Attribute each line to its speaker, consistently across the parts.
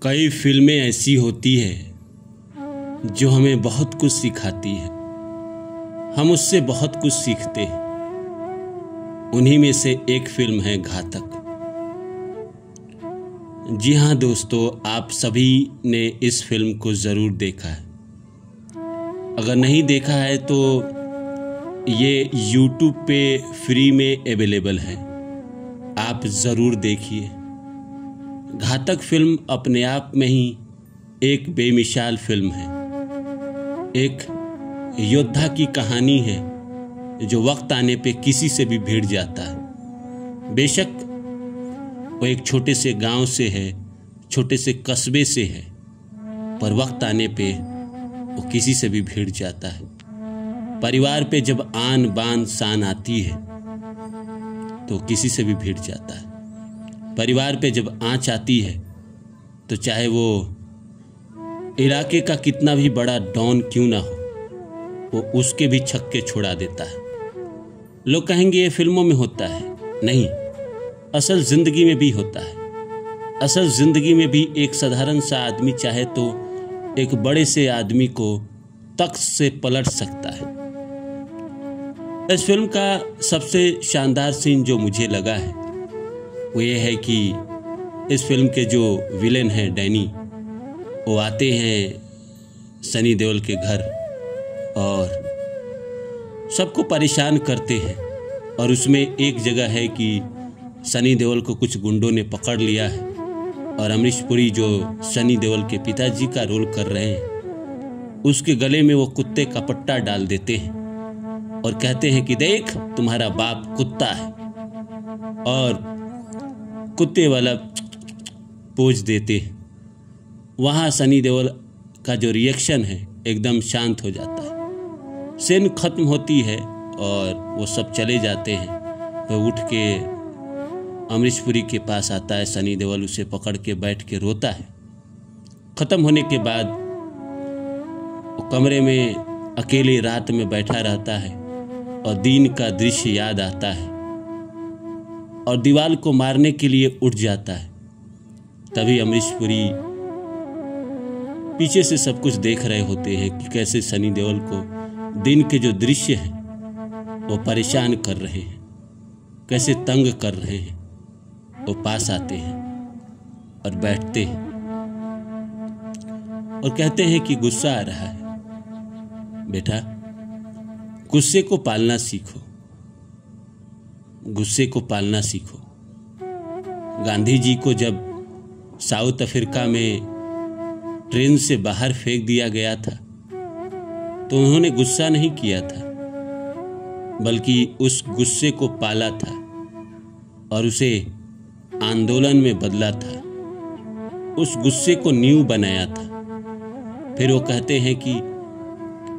Speaker 1: कई फिल्में ऐसी होती है जो हमें बहुत कुछ सिखाती है। हम उससे बहुत कुछ सीखते हैं। उन्हीं में से एक फिल्म है घातक। जी हाँ दोस्तों, आप सभी ने इस फिल्म को ज़रूर देखा है। अगर नहीं देखा है तो ये YouTube पे फ्री में अवेलेबल है, आप ज़रूर देखिए। घातक फिल्म अपने आप में ही एक बेमिसाल फिल्म है। एक योद्धा की कहानी है जो वक्त आने पे किसी से भी भिड़ जाता है। बेशक वो एक छोटे से गांव से है, छोटे से कस्बे से है, पर वक्त आने पे वो किसी से भी भिड़ जाता है। परिवार पे जब आन बान शान आती है तो किसी से भी भिड़ जाता है। परिवार पे जब आँच आती है तो चाहे वो इलाके का कितना भी बड़ा डॉन क्यों ना हो, वो उसके भी छक्के छुड़ा देता है। लोग कहेंगे ये फिल्मों में होता है, नहीं, असल जिंदगी में भी होता है। असल जिंदगी में भी एक साधारण सा आदमी चाहे तो एक बड़े से आदमी को तख्त से पलट सकता है। इस फिल्म का सबसे शानदार सीन जो मुझे लगा है वो ये है कि इस फिल्म के जो विलेन हैं डैनी, वो आते हैं सनी देओल के घर और सबको परेशान करते हैं। और उसमें एक जगह है कि सनी देओल को कुछ गुंडों ने पकड़ लिया है और अमरीश पुरी जो सनी देओल के पिताजी का रोल कर रहे हैं, उसके गले में वो कुत्ते का पट्टा डाल देते हैं और कहते हैं कि देख, तुम्हारा बाप कुत्ता है, और कुत्ते वाला पोज देते हैं। वहाँ सनी देओल का जो रिएक्शन है एकदम शांत हो जाता है। सीन खत्म होती है और वो सब चले जाते हैं। वह उठ के अमरीश पुरी के पास आता है। सनी देओल उसे पकड़ के बैठ के रोता है। खत्म होने के बाद वो कमरे में अकेले रात में बैठा रहता है और दिन का दृश्य याद आता है और दीवार को मारने के लिए उठ जाता है। तभी अमरीश पुरी पीछे से सब कुछ देख रहे होते हैं कि कैसे सनी देओल को दिन के जो दृश्य हैं वो परेशान कर रहे हैं, कैसे तंग कर रहे हैं। वो पास आते हैं और बैठते हैं और कहते हैं कि गुस्सा आ रहा है, बेटा गुस्से को पालना सीखो, गुस्से को पालना सीखो। गांधी जी को जब साउथ अफ्रीका में ट्रेन से बाहर फेंक दिया गया था तो उन्होंने गुस्सा नहीं किया था, बल्कि उस गुस्से को पाला था और उसे आंदोलन में बदला था। उस गुस्से को नींव बनाया था। फिर वो कहते हैं कि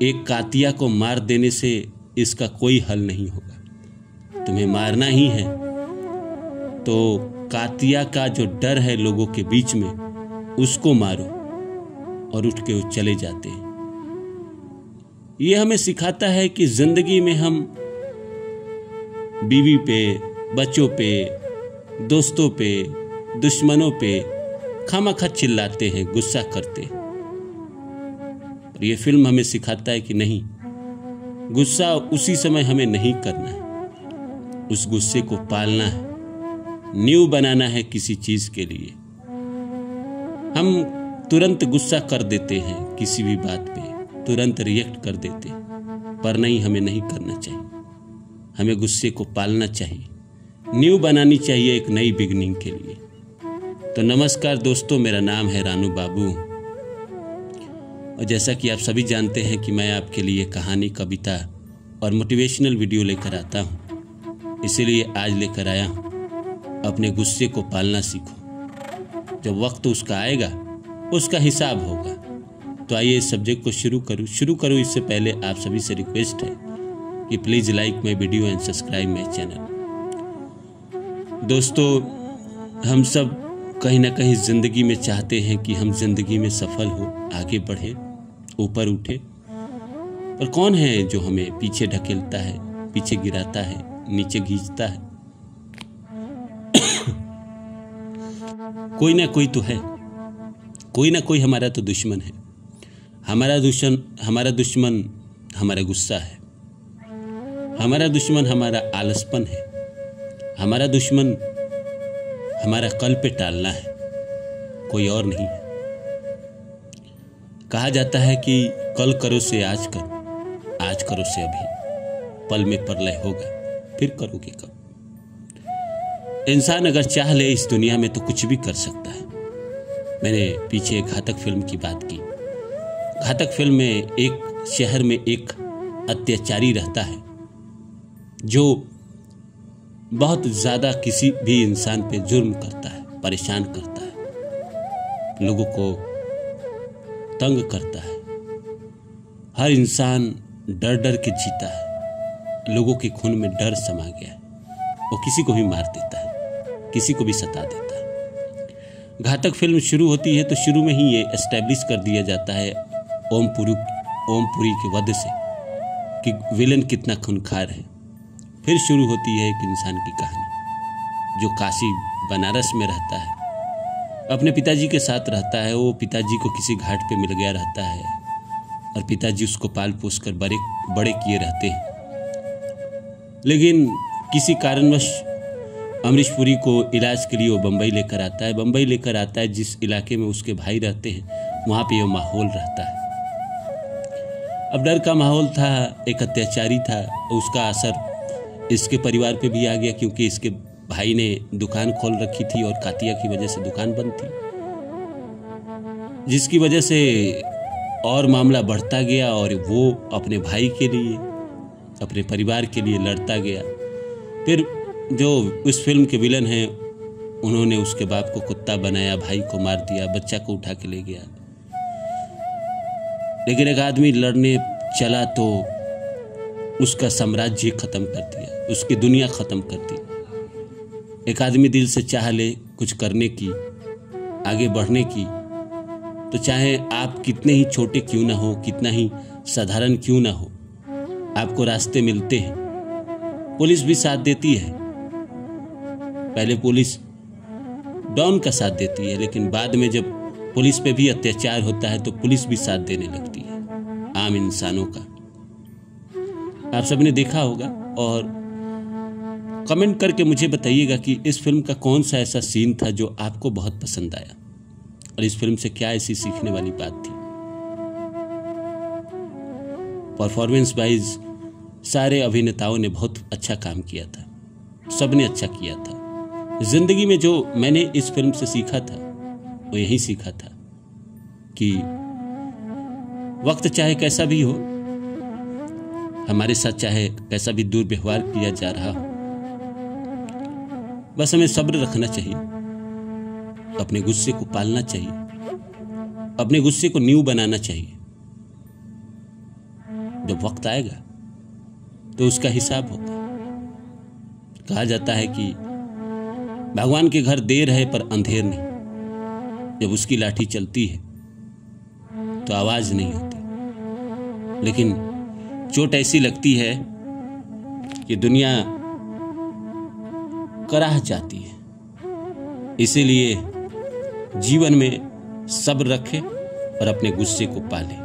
Speaker 1: एक कातिया को मार देने से इसका कोई हल नहीं होगा, तुम्हें मारना ही है तो कातिया का जो डर है लोगों के बीच में, उसको मारो। और उठ के वो चले जाते हैं। ये हमें सिखाता है कि जिंदगी में हम बीवी पे, बच्चों पे, दोस्तों पे, दुश्मनों पे खामखा चिल्लाते हैं, गुस्सा करते हैं। और ये फिल्म हमें सिखाता है कि नहीं, गुस्सा उसी समय हमें नहीं करना है, उस गुस्से को पालना है, नींव बनाना है किसी चीज के लिए। हम तुरंत गुस्सा कर देते हैं किसी भी बात पे, तुरंत रिएक्ट कर देते हैं, पर नहीं, हमें नहीं करना चाहिए। हमें गुस्से को पालना चाहिए, नींव बनानी चाहिए एक नई बिगनिंग के लिए। तो नमस्कार दोस्तों, मेरा नाम है रानू बाबू और जैसा कि आप सभी जानते हैं कि मैं आपके लिए कहानी, कविता और मोटिवेशनल वीडियो लेकर आता हूँ। इसीलिए आज लेकर आया हूँ, अपने गुस्से को पालना सीखो। जब वक्त उसका आएगा उसका हिसाब होगा। तो आइए इस सब्जेक्ट को शुरू करूँ। इससे पहले आप सभी से रिक्वेस्ट है कि please like my video and subscribe my channel. दोस्तों, हम सब कहीं ना कहीं ज़िंदगी में चाहते हैं कि हम जिंदगी में सफल हो, आगे बढ़े, ऊपर उठे। पर कौन है जो हमें पीछे ढकेलता है, पीछे गिराता है, नीचे खींचता है? कोई ना कोई तो है। कोई ना कोई हमारा तो दुश्मन है। हमारा दुश्मन हमारा गुस्सा है, हमारा दुश्मन हमारा आलसपन है, हमारा दुश्मन हमारा कल पे टालना है, कोई और नहीं है। कहा जाता है कि कल करो से आज करो, आज करो से अभी, पल में प्रलय होगा, फिर करोगे कब। इंसान अगर चाह ले इस दुनिया में तो कुछ भी कर सकता है। मैंने पीछे घातक फिल्म की बात की। घातक फिल्म में एक शहर में एक अत्याचारी रहता है जो बहुत ज़्यादा किसी भी इंसान पे जुर्म करता है, परेशान करता है, लोगों को तंग करता है। हर इंसान डर डर के जीता है, लोगों के खून में डर समा गया है। वो किसी को भी मार देता है, किसी को भी सता देता है। घातक फिल्म शुरू होती है तो शुरू में ही ये एस्टैब्लिश कर दिया जाता है ओमपुरी के वध से कि विलन कितना खूंखार है। फिर शुरू होती है एक इंसान की कहानी जो काशी बनारस में रहता है, अपने पिताजी के साथ रहता है। वो पिताजी को किसी घाट पे मिल गया रहता है और पिताजी उसको पाल पोस कर बड़े किए रहते हैं। लेकिन किसी कारणवश अमरीश पुरी को इलाज के लिए वो बम्बई लेकर आता है। बम्बई लेकर आता है जिस इलाके में उसके भाई रहते हैं, वहाँ पे ये माहौल रहता है। अब डर का माहौल था, एक अत्याचारी था, उसका असर इसके परिवार पे भी आ गया क्योंकि इसके भाई ने दुकान खोल रखी थी और कातिया की वजह से दुकान बंद थी, जिसकी वजह से और मामला बढ़ता गया और वो अपने भाई के लिए, अपने परिवार के लिए लड़ता गया। फिर जो इस फिल्म के विलन हैं उन्होंने उसके बाप को कुत्ता बनाया, भाई को मार दिया, बच्चा को उठा के ले गया। लेकिन एक आदमी लड़ने चला तो उसका साम्राज्य खत्म कर दिया, उसकी दुनिया खत्म कर दी। एक आदमी दिल से चाह ले कुछ करने की, आगे बढ़ने की, तो चाहे आप कितने ही छोटे क्यों ना हो, कितना ही साधारण क्यों ना हो, आपको रास्ते मिलते हैं। पुलिस भी साथ देती है। पहले पुलिस डॉन का साथ देती है, लेकिन बाद में जब पुलिस पे भी अत्याचार होता है तो पुलिस भी साथ देने लगती है आम इंसानों का। आप सबने देखा होगा और कमेंट करके मुझे बताइएगा कि इस फिल्म का कौन सा ऐसा सीन था जो आपको बहुत पसंद आया और इस फिल्म से क्या ऐसी सीखने वाली बात थी। परफॉर्मेंस वाइज सारे अभिनेताओं ने बहुत अच्छा काम किया था, सबने अच्छा किया था। जिंदगी में जो मैंने इस फिल्म से सीखा था वो यही सीखा था कि वक्त चाहे कैसा भी हो, हमारे साथ चाहे कैसा भी दुर्व्यवहार किया जा रहा हो, बस हमें सब्र रखना चाहिए, अपने गुस्से को पालना चाहिए, अपने गुस्से को नींव बनाना चाहिए। जब वक्त आएगा तो उसका हिसाब होगा। कहा जाता है कि भगवान के घर देर है पर अंधेर नहीं। जब उसकी लाठी चलती है तो आवाज नहीं होती, लेकिन चोट ऐसी लगती है कि दुनिया कराह जाती है। इसीलिए जीवन में सब्र रखें और अपने गुस्से को पालें।